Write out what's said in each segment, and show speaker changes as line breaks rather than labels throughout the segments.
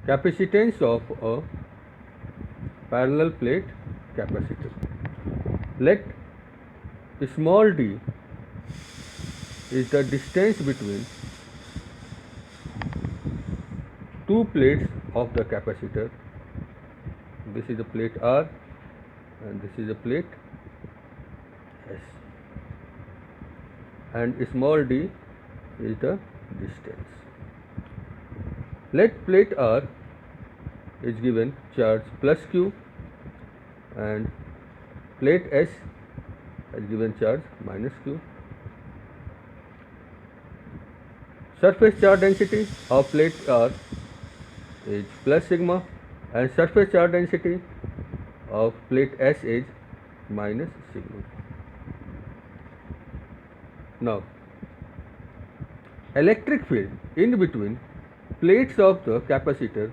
Capacitance of a parallel plate capacitor. Let small d is the distance between two plates of the capacitor. This is a plate R and this is a plate S, and small d is the distance. Let plate R is given charge plus Q and plate S is given charge minus Q. Surface charge density of plate R is plus sigma and surface charge density of plate S is minus sigma. Now, electric field in between plates of the capacitor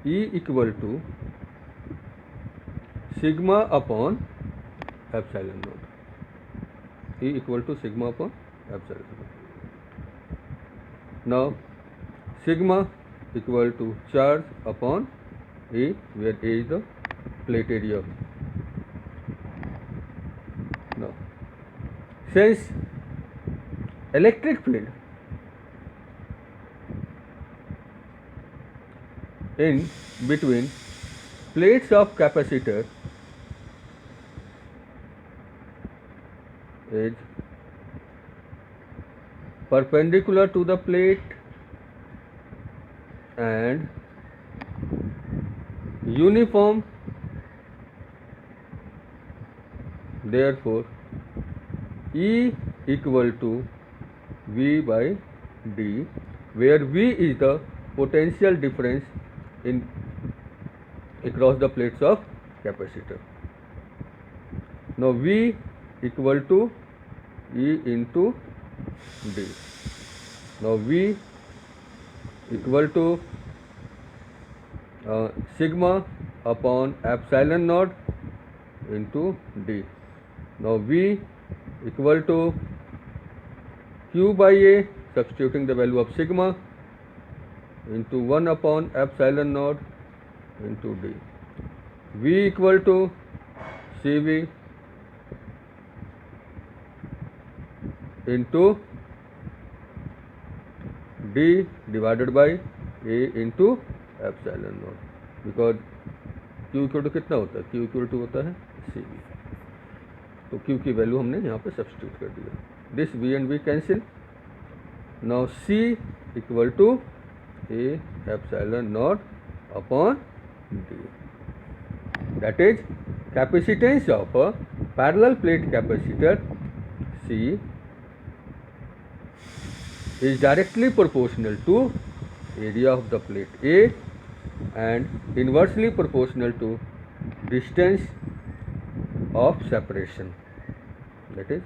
E equal to sigma upon epsilon naught. E equal to sigma upon epsilon naught. Now, sigma equal to charge upon A, where A is the plate area. Now, since electric field in between plates of capacitor is perpendicular to the plate and uniform, therefore E equal to V by D, where V is the potential difference in across the plates of capacitor. Now V equal to E into D. Now V equal to sigma upon epsilon naught into D. Now V equal to Q by A, substituting the value of sigma, into 1 upon epsilon naught into D. V equal to CV into D divided by A into epsilon naught, because Q equal to कितना होता है, Q equal to होता है CV, तो Q की value हमने यहाँ पे सब्सटीट्यूट कर दिया. This V and V cancel. Now C equal to A epsilon naught upon D. That is, capacitance of a parallel plate capacitor C is directly proportional to area of the plate A and inversely proportional to distance of separation, that is